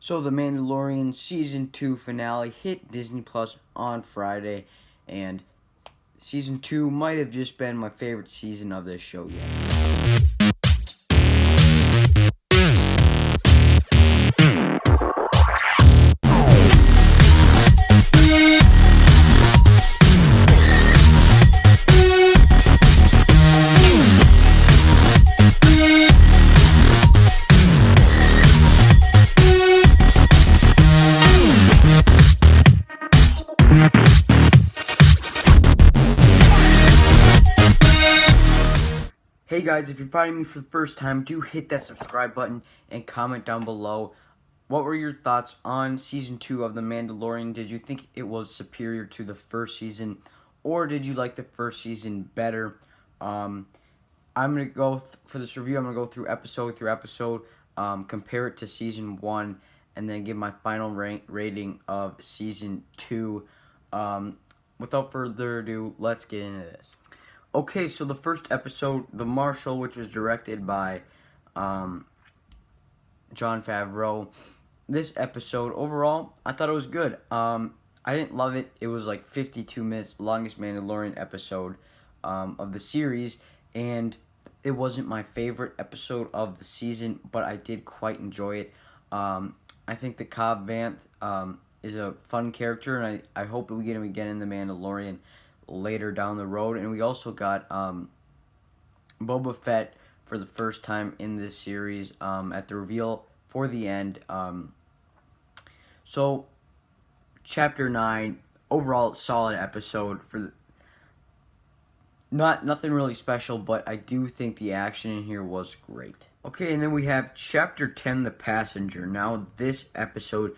So the Mandalorian Season 2 finale hit Disney Plus on Friday, and Season 2 might have just been my favorite season of this show yet. Hey guys, if you're finding me for the first time, do hit that subscribe button and comment down below. What were your thoughts on Season 2 of The Mandalorian? Did you think it was superior to the first season, or did you like the first season better? I'm going to go, for this review, I'm going to go through episode, compare it to Season 1, and then give my final rating of Season 2. Without further ado, let's get into this. Okay, so the first episode, The Marshal, which was directed by Jon Favreau. This episode, overall, I thought it was good. I didn't love it. It was like 52 minutes, longest Mandalorian episode of the series, and it wasn't my favorite episode of the season, but I did quite enjoy it. I think the Cobb Vanth is a fun character, and I hope we get him again in The Mandalorian later down the road. And we also got Boba Fett for the first time in this series at the reveal for the end. So chapter 9, overall solid episode. For nothing really special, but I do think the action in here was great. Okay, and then we have chapter 10, The Passenger. Now this episode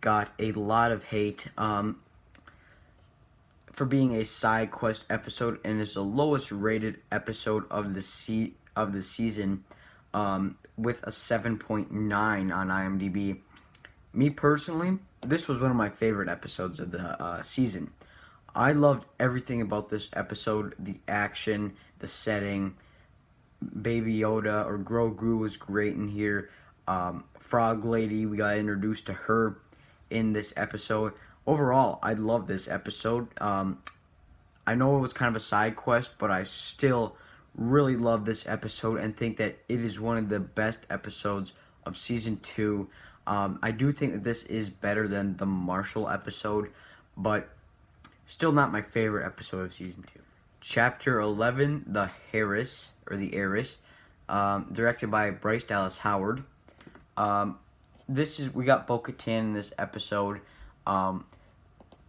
got a lot of hate for being a side quest episode, and is the lowest rated episode of the season, with a 7.9 on IMDb. Me personally, this was one of my favorite episodes of the season. I loved everything about this episode: the action, the setting. Baby Yoda, or Grogu, was great in here. Frog Lady, we got introduced to her in this episode. Overall, I love this episode. I know it was kind of a side quest, but I still really love this episode and think that it is one of the best episodes of Season 2. I do think that this is better than the Marshall episode, but still not my favorite episode of Season 2. Chapter 11, The Heiress, or The Heiress, directed by Bryce Dallas Howard. We got Bo-Katan in this episode.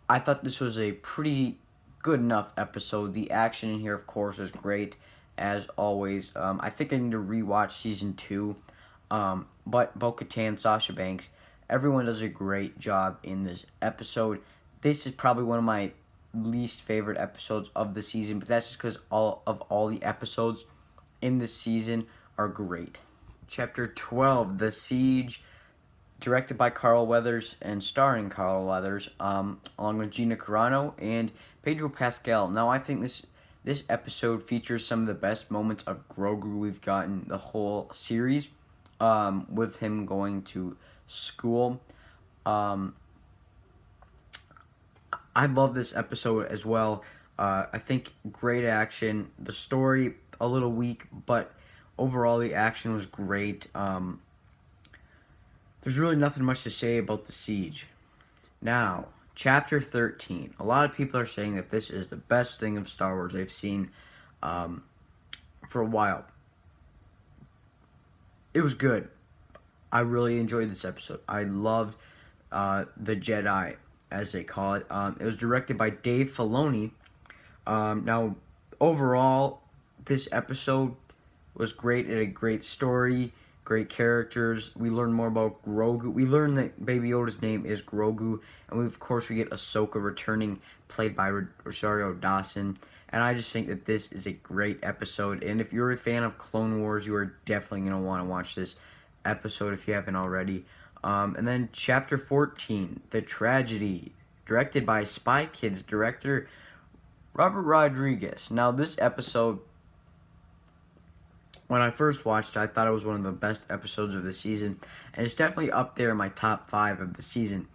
I thought this was a pretty good enough episode. The action in here, of course, is great, as always. I think I need to rewatch Season 2. But Bo-Katan, Sasha Banks, everyone does a great job in this episode. This is probably one of my least favorite episodes of the season, but that's just because all the episodes in this season are great. Chapter 12, The Siege, directed by Carl Weathers and starring Carl Weathers, along with Gina Carano and Pedro Pascal. Now, I think this episode features some of the best moments of Grogu we've gotten the whole series, with him going to school. I love this episode as well. I think great action. The story, a little weak, but overall the action was great. There's really nothing much to say about The Siege. Now, Chapter 13. A lot of people are saying that this is the best thing of Star Wars they've seen for a while. It was good. I really enjoyed this episode. I loved the Jedi, as they call it. It was directed by Dave Filoni. Now, overall, this episode was great. It had a great story, great characters. We learned more about Grogu. We learned that Baby Yoda's name is Grogu. And of course, we get Ahsoka returning, played by Rosario Dawson. And I just think that this is a great episode. And if you're a fan of Clone Wars, you are definitely going to want to watch this episode if you haven't already. And then Chapter 14, The Tragedy, directed by Spy Kids director Robert Rodriguez. Now, this episode When I first watched it, I thought it was one of the best episodes of the season, and it's definitely up there in my top 5 of the season.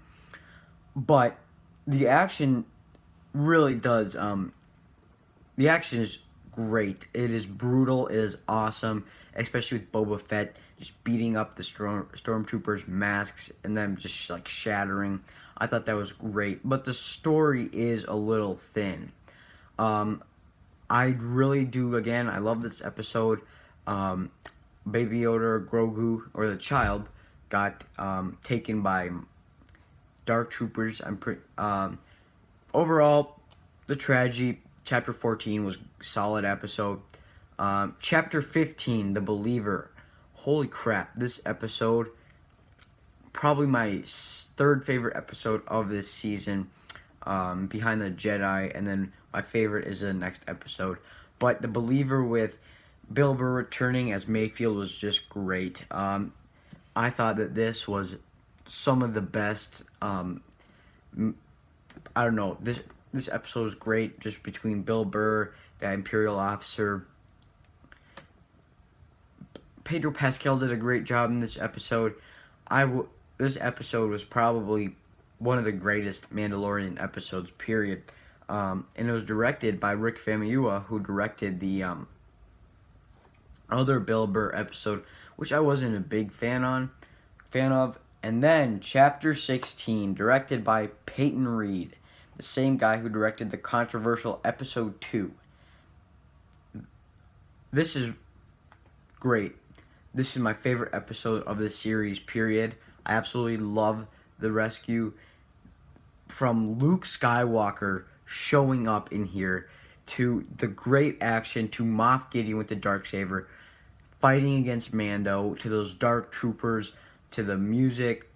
But the action really does. The action is great. It is brutal. It is awesome, especially with Boba Fett just beating up the stormtroopers' masks and them just like shattering. I thought that was great, but the story is a little thin. I really do. Again, I love this episode. Baby Yoda, Grogu, or the child, got taken by dark troopers. Overall, the tragedy. Chapter 14 was a solid episode. Chapter 15, The Believer. Holy crap, this episode, probably my third favorite episode of this season, behind the Jedi, and then my favorite is the next episode. But The Believer with Bill Burr returning as Mayfield was just great. I thought that this was some of the best. I don't know. This episode was great, just between Bill Burr, the Imperial officer. Pedro Pascal did a great job in this episode. This episode was probably one of the greatest Mandalorian episodes, period. And it was directed by Rick Famuyiwa, who directed the other Bill Burr episode, which I wasn't a big fan of. And then Chapter 16, directed by Peyton Reed, the same guy who directed the controversial Episode 2. This is great. This is my favorite episode of this series, period. I absolutely love the rescue from Luke Skywalker showing up in here to the great action to Moff Gideon with the Darksaber fighting against Mando, to those dark troopers, to the music.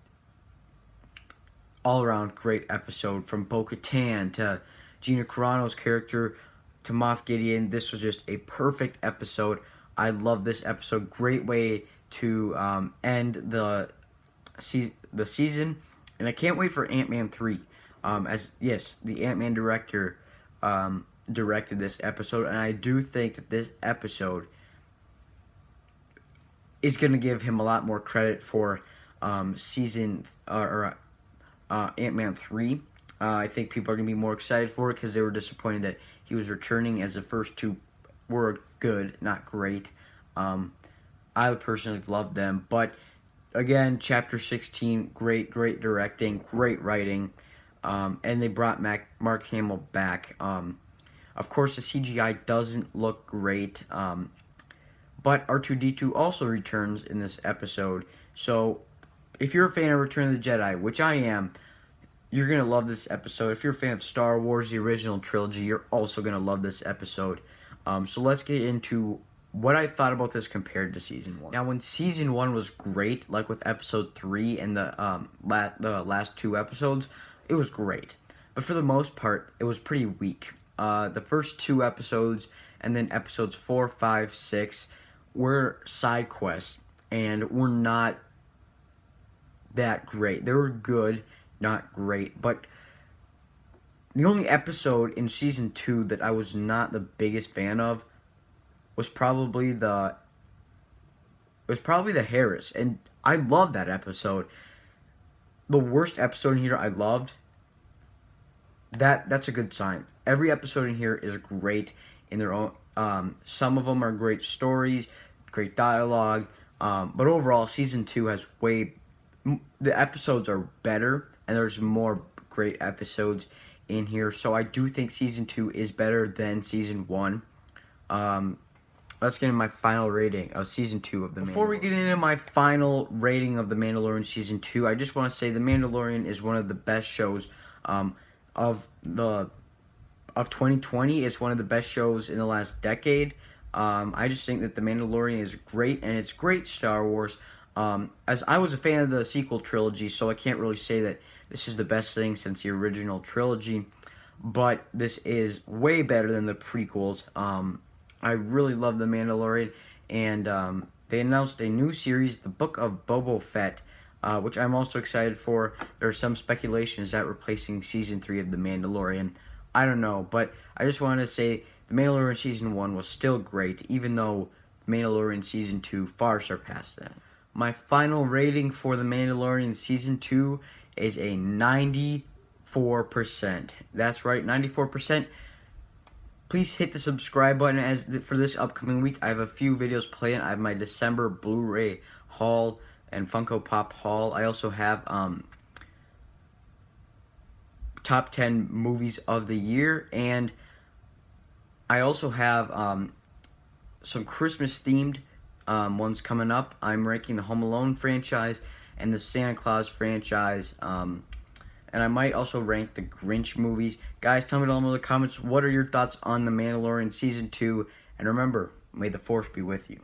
All around great episode, from Bo-Katan to Gina Carano's character to Moff Gideon. This was just a perfect episode. I love this episode. Great way to end the season, and I can't wait for Ant-Man 3. The Ant-Man director directed this episode, and I do think that this episode is going to give him a lot more credit for Ant-Man 3. I think people are going to be more excited for it because they were disappointed that he was returning, as the first two were good, not great. I personally loved them. But, again, Chapter 16, great directing, great writing. And they brought Mark Hamill back. Of course, the CGI doesn't look great. But R2-D2 also returns in this episode. So, if you're a fan of Return of the Jedi, which I am, you're going to love this episode. If you're a fan of Star Wars, the original trilogy, you're also going to love this episode. So let's get into what I thought about this compared to Season 1. Now, when Season 1 was great, like with Episode 3 and the last two episodes, it was great. But for the most part, it was pretty weak. The first two episodes, and then Episodes 4, 5, 6, were side quests, and were not that great. They were good, not great. But the only episode in Season 2 that I was not the biggest fan of was probably the Heiress, and I loved that episode. The worst episode in here I loved. That's a good sign. Every episode in here is great in their own. Some of them are great stories, great dialogue. But overall, Season 2 has the episodes are better, and there's more great episodes in here. So I do think Season 2 is better than Season 1. Let's get into my final rating of Season 2 of The Mandalorian. Before we get into my final rating of The Mandalorian Season 2, I just want to say The Mandalorian is one of the best shows of 2020. It's one of the best shows in the last decade. I just think that The Mandalorian is great, and it's great Star Wars. As I was a fan of the sequel trilogy, so I can't really say that this is the best thing since the original trilogy, but this is way better than the prequels. I really love The Mandalorian, and they announced a new series, The Book of Boba Fett, which I'm also excited for. There are some speculations that replacing Season 3 of The Mandalorian. I don't know, but I just wanted to say The Mandalorian Season 1 was still great, even though Mandalorian Season 2 far surpassed that. My final rating for The Mandalorian Season 2 is a 94%. That's right, 94%. Please hit the subscribe button for this upcoming week. I have a few videos planned. I have my December Blu-ray haul and Funko Pop haul. I also have top 10 movies of the year, and I also have some Christmas themed ones coming up. I'm ranking the Home Alone franchise and the Santa Claus franchise, and I might also rank the Grinch movies. Guys, tell me down below in the comments, what are your thoughts on The Mandalorian Season 2, and remember, may the Force be with you.